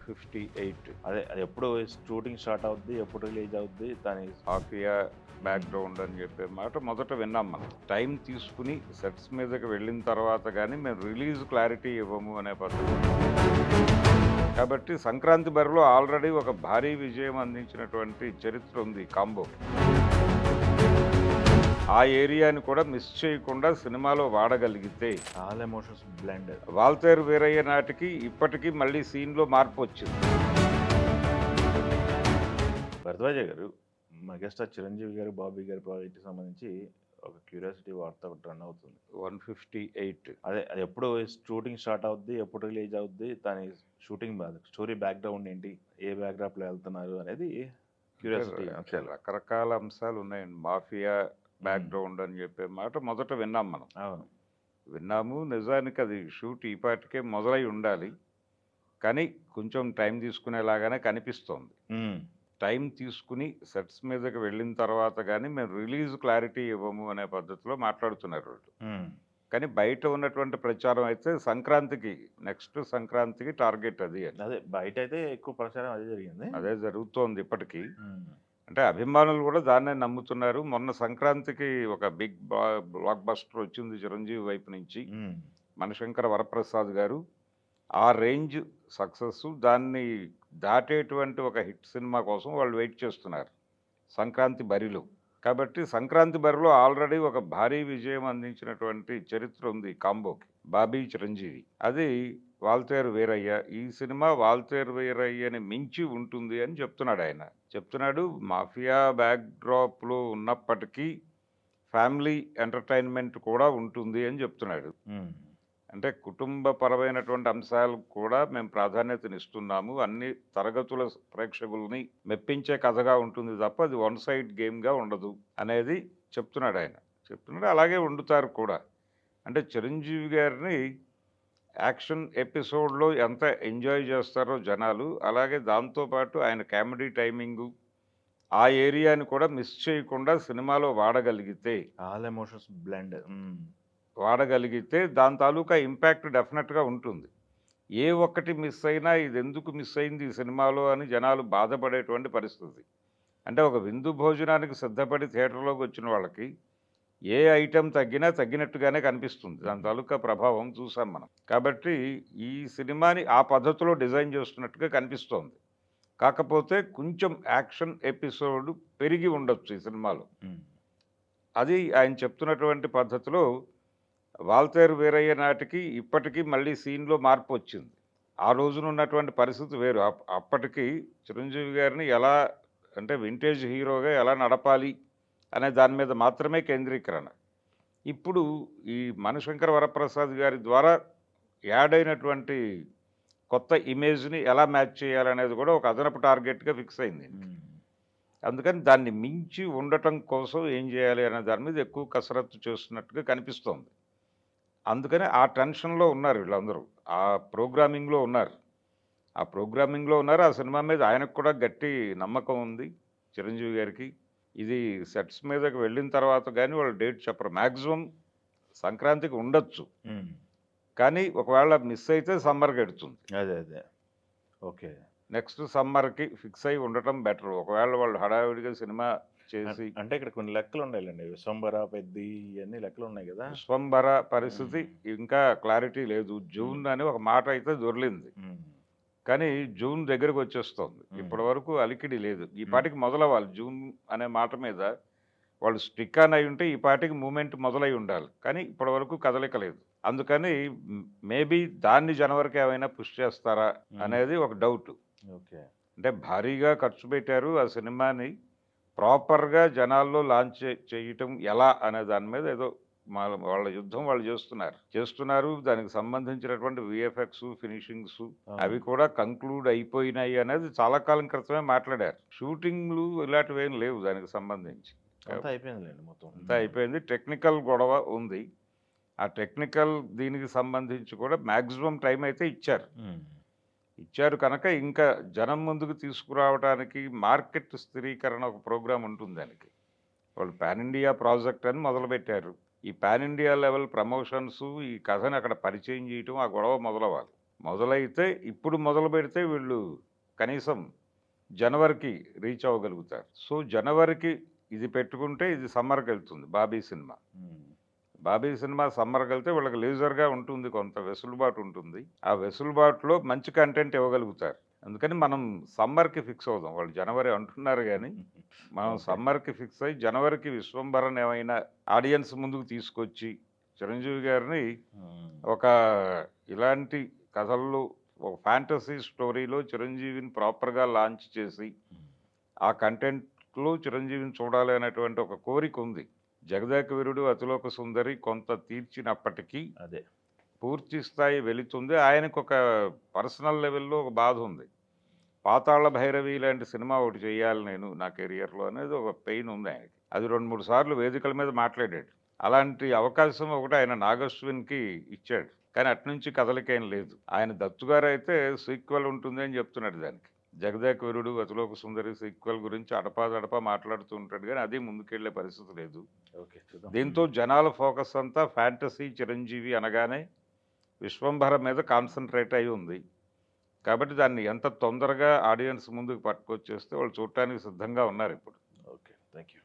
158. అది ఎప్పుడు shooting start అవుద్ది, ఎప్పుడు రిలీజ్ అవుద్ది, దాని మాఫియా బ్యాక్గ్రౌండ్ అని చెప్పే మాట మొదట విన్నాం మనం. టైం తీసుకుని సెట్స్ మీదకి వెళ్ళిన తర్వాత కానీ మేము రిలీజ్ క్లారిటీ ఇవ్వము అనే పద్ధతి. కాబట్టి సంక్రాంతి బరిలో ఆల్రెడీ ఒక భారీ విజయం అందించినటువంటి చరిత్ర ఉంది కాంబో. ఆ ఏరియాని కూడా మిస్ చేయకుండా సినిమాలో వాడగలిగితే చాలా ఎమోషన్స్ బ్లెండ్. వాల్తేరు వీరయ్య నాటికి ఇప్పటికీ మళ్ళీ సీన్లో మార్పు వచ్చింది. భరద్వాజ గారు, మెగాస్టార్ చిరంజీవి గారు, బాబీ గారి ప్రాజెక్ట్కి సంబంధించి ఒక క్యూరియాసిటీ వార్త ఒకటి రన్ అవుతుంది. 158. అది ఎప్పుడు షూటింగ్ స్టార్ట్ అవుద్ది, ఎప్పుడు రిలీజ్ అవుద్ది, దాని స్టోరీ బ్యాక్గ్రౌండ్ ఏంటి, ఏ బ్యాక్గ్రాప్లో వెళ్తున్నారు అనేది క్యూరియాసిటీ. రకరకాల అంశాలు ఉన్నాయండి. మాఫియా బ్యాక్గ్రౌండ్ అని చెప్పే మాట మొదట విన్నాం మనం. అవును. విన్నాము. నిజానికి అది షూట్ ఈ పాటికే మొదలై ఉండాలి, కానీ కొంచెం టైం తీసుకునేలాగానే కనిపిస్తోంది. టైం తీసుకుని సెట్స్ మీదకి వెళ్ళిన తర్వాత కానీ మేము రిలీజ్ క్లారిటీ ఇవ్వము అనే పద్ధతిలో మాట్లాడుతున్నారు వాళ్ళు. కానీ బయట ఉన్నటువంటి ప్రచారం అయితే సంక్రాంతికి, నెక్స్ట్ సంక్రాంతికి టార్గెట్ అది అని. అదే బయట అయితే ఎక్కువ ప్రచారం అదే జరిగింది. అదే జరుగుతోంది ఇప్పటికీ. అంటే అభిమానులు కూడా దాన్నే నమ్ముతున్నారు. మొన్న సంక్రాంతికి ఒక బిగ్ బ్లాక్ బస్టర్ వచ్చింది చిరంజీవి వైపు నుంచి, మణిశంకర వరప్రసాద్ గారు. ఆ రేంజ్ సక్సెస్, దాన్ని దాటేటువంటి ఒక హిట్ సినిమా కోసం వాళ్ళు వెయిట్ చేస్తున్నారు సంక్రాంతి బరిలో. కాబట్టి సంక్రాంతి బరిలో ఆల్రెడీ ఒక భారీ విజయం అందించినటువంటి చరిత్ర ఉంది కాంబోకి, బాబీ చిరంజీవి. అది వాల్తేరు వీరయ్య. ఈ సినిమా వాల్తేరు వీరయ్యని మించి ఉంటుంది అని చెప్తున్నాడు ఆయన. చెప్తున్నాడు మాఫియా బ్యాక్డ్రాప్లో ఉన్నప్పటికీ ఫ్యామిలీ ఎంటర్టైన్మెంట్ కూడా ఉంటుంది అని చెప్తున్నాడు. అంటే కుటుంబపరమైనటువంటి అంశాలు కూడా మేము ప్రాధాన్యతనిస్తున్నాము. అన్ని తరగతుల ప్రేక్షకుల్ని మెప్పించే కథగా ఉంటుంది తప్ప అది వన్ సైడ్ గేమ్గా ఉండదు అనేది చెప్తున్నాడు ఆయన. చెప్తున్నాడు, అలాగే వండుతారు కూడా. అంటే చిరంజీవి గారిని యాక్షన్ ఎపిసోడ్లో ఎంత ఎంజాయ్ చేస్తారో జనాలు, అలాగే దాంతోపాటు ఆయన కామెడీ టైమింగు, ఆ ఏరియాని కూడా మిస్ చేయకుండా సినిమాలో వాడగలిగితే, చాలా ఎమోషన్స్ బ్లెండ్ వాడగలిగితే దాని తాలూకా ఇంపాక్ట్ డెఫినెట్గా ఉంటుంది. ఏ ఒక్కటి మిస్ అయినా ఇది ఎందుకు మిస్ అయింది ఈ సినిమాలో అని జనాలు బాధపడేటువంటి పరిస్థితి. అంటే ఒక విందు భోజనానికి సిద్ధపడి థియేటర్లోకి వచ్చిన వాళ్ళకి ఏ ఐటెం తగ్గినా తగ్గినట్టుగానే కనిపిస్తుంది. దాని తాలూకా ప్రభావం చూసాం మనం. కాబట్టి ఈ సినిమాని ఆ పద్ధతిలో డిజైన్ చేస్తున్నట్టుగా కనిపిస్తోంది. కాకపోతే కొంచెం యాక్షన్ ఎపిసోడ్ పెరిగి ఉండొచ్చు ఈ సినిమాలో. అది ఆయన చెప్తున్నటువంటి పద్ధతిలో వాల్తేరు వీరయ్య నాటికి ఇప్పటికీ మళ్ళీ సీన్లో మార్పు వచ్చింది. ఆ రోజున ఉన్నటువంటి పరిస్థితి వేరు. అప్పటికి చిరంజీవి గారిని ఎలా, అంటే వింటేజ్ హీరోగా ఎలా నడపాలి అనే దాని మీద మాత్రమే కేంద్రీకరణ. ఇప్పుడు ఈ మణిశంకర వరప్రసాద్ గారి ద్వారా యాడ్ అయినటువంటి కొత్త ఇమేజ్ని ఎలా మ్యాచ్ చేయాలనేది కూడా ఒక అదనపు టార్గెట్గా ఫిక్స్ అయింది. అందుకని దాన్ని మించి ఉండటం కోసం ఏం చేయాలి అనే దాని మీద ఎక్కువ కసరత్తు చేస్తున్నట్టుగా కనిపిస్తోంది. అందుకని ఆ టెన్షన్లో ఉన్నారు వీళ్ళందరూ, ఆ ప్రోగ్రామింగ్లో ఉన్నారు. ఆ సినిమా మీద ఆయనకు కూడా గట్టి నమ్మకం ఉంది చిరంజీవి గారికి. ఇది సెట్స్ మీదకి వెళ్ళిన తర్వాత కానీ వాళ్ళు డేట్ చెప్పరు. మ్యాక్సిమం సంక్రాంతికి ఉండొచ్చు, కానీ ఒకవేళ మిస్ అయితే సమ్మర్కి ఎడుతుంది. అదే ఓకే. నెక్స్ట్ సమ్మర్కి ఫిక్స్ అయి ఉండటం బెటర్. ఒకవేళ వాళ్ళు హడావిడిగా సినిమా చేసి, అంటే ఇక్కడ కొన్ని లెక్కలు ఉండాలండి, విశ్వంబర పెద్ది ఇవన్నీ లెక్కలు ఉన్నాయి కదా. విశ్వంబర పరిస్థితి ఇంకా క్లారిటీ లేదు. జూన్ అని ఒక మాట అయితే దొర్లింది, కానీ జూన్ దగ్గరకు వచ్చేస్తుంది. ఇప్పటి వరకు అలికిడి లేదు. ఈ పాటికి మొదలవ్వాలి. జూన్ అనే మాట మీద వాళ్ళు స్టిక్ ఆన్ అయి ఉంటే ఈ పాటికి మూమెంట్ మొదలై ఉండాలి, కానీ ఇప్పటి వరకు కదలిక లేదు. అందుకని మేబీ దాన్ని జనవరికి ఏమైనా పుష్ చేస్తారా అనేది ఒక డౌట్. ఓకే. అంటే భారీగా ఖర్చు పెట్టారు ఆ సినిమాని ప్రాపర్గా జనాల్లో లాంచ్ చేయటం ఎలా అనే దాని మీద ఏదో వాళ్ళ యుద్ధం వాళ్ళు చేస్తున్నారు. దానికి సంబంధించినటువంటి విఎఫ్ఎక్స్, ఫినిషింగ్స్ అవి కూడా కంక్లూడ్ అయిపోయినాయి అనేది చాలా కాలం క్రితమే మాట్లాడారు. షూటింగ్లు ఇలాంటివి ఏం లేవు దానికి సంబంధించి. అంతా అయిపోయింది. టెక్నికల్ గొడవ ఉంది. ఆ టెక్నికల్ దీనికి సంబంధించి కూడా మ్యాక్సిమం టైం అయితే ఇచ్చారు కనుక ఇంకా జనం ముందుకు తీసుకురావడానికి మార్కెట్ స్థిరీకరణ ఒక ప్రోగ్రాం ఉంటుంది. దానికి వాళ్ళు పాన్ ఇండియా ప్రాజెక్ట్ అని మొదలుపెట్టారు. ఈ పాన్ ఇండియా లెవెల్ ప్రమోషన్స్, ఈ కథని అక్కడ పరిచయం చేయటం, ఆ గొడవ మొదలవ్వాలి. మొదలైతే ఇప్పుడు మొదలు పెడితే వీళ్ళు కనీసం జనవరికి రీచ్ అవ్వగలుగుతారు. సో జనవరికి ఇది పెట్టుకుంటే ఇది సమ్మర్కి వెళ్తుంది బాబీ సినిమా. బాబీ సినిమా సమ్మర్కి వెళ్తే వీళ్ళకి లీజర్గా ఉంటుంది, కొంత వెసులుబాటు ఉంటుంది. ఆ వెసులుబాటులో మంచి కంటెంట్ ఇవ్వగలుగుతారు. అందుకని మనం సమ్మర్కి ఫిక్స్ అవుదాం. వాళ్ళు జనవరి అంటున్నారు కానీ మనం ఓకే. సమ్మర్కి ఫిక్స్ అయ్యి జనవరికి విశ్వంభరన్ ఏమైనా ఆడియన్స్ ముందుకు తీసుకొచ్చి చిరంజీవి గారిని ఒక ఇలాంటి కథల్లో ఒక ఫ్యాంటసీ స్టోరీలో చిరంజీవిని ప్రాపర్గా లాంచ్ చేసి ఆ కంటెంట్లో చిరంజీవిని చూడాలి అనేటువంటి ఒక కోరిక ఉంది. జగదేక వీరుడు, అతిలోక సుందరి కొంత తీర్చినప్పటికీ అదే. పూర్తి స్థాయి వెళుతుంది. ఆయనకు ఒక పర్సనల్ లెవెల్‌లో ఒక బాధ ఉంది. పాతాళ భైరవి లాంటి సినిమా ఒకటి చేయాలి నేను నా కెరియర్‌లో అనేది ఒక పెయిన్ ఉంది ఆయనకి. అది 2, 3 సార్లు వేదికల మీద మాట్లాడాడు. అలాంటి అవకాశం ఒకటి ఆయన నాగశ్విన్‌కి ఇచ్చాడు. కానీ అటునుంచి కదలికేం లేదు. ఆయన దత్తు గారైతే సీక్వెల్ ఉంటుంది అని చెప్తున్నాడు దానికి. జగదేక వీరుడు, అతిలోక సుందరి సీక్వెల్ గురించి అడపాదడపా మాట్లాడుతూ ఉంటాడు కానీ అది ముందుకెళ్ళే పరిస్థితి లేదు. ఓకే. చూద్దాం. దీంతో జనాల ఫోకస్ అంతా ఫ్యాంటసీ చిరంజీవి అనగానే విశ్వంభర మీద కాన్సంట్రేట్ అయి ఉంది. కాబట్టి దాన్ని ఎంత తొందరగా ఆడియన్స్ ముందుకు పట్టుకొచ్చేస్తే వాళ్ళు చూడటానికి సిద్ధంగా ఉన్నారు ఇప్పుడు. ఓకే. Thank you.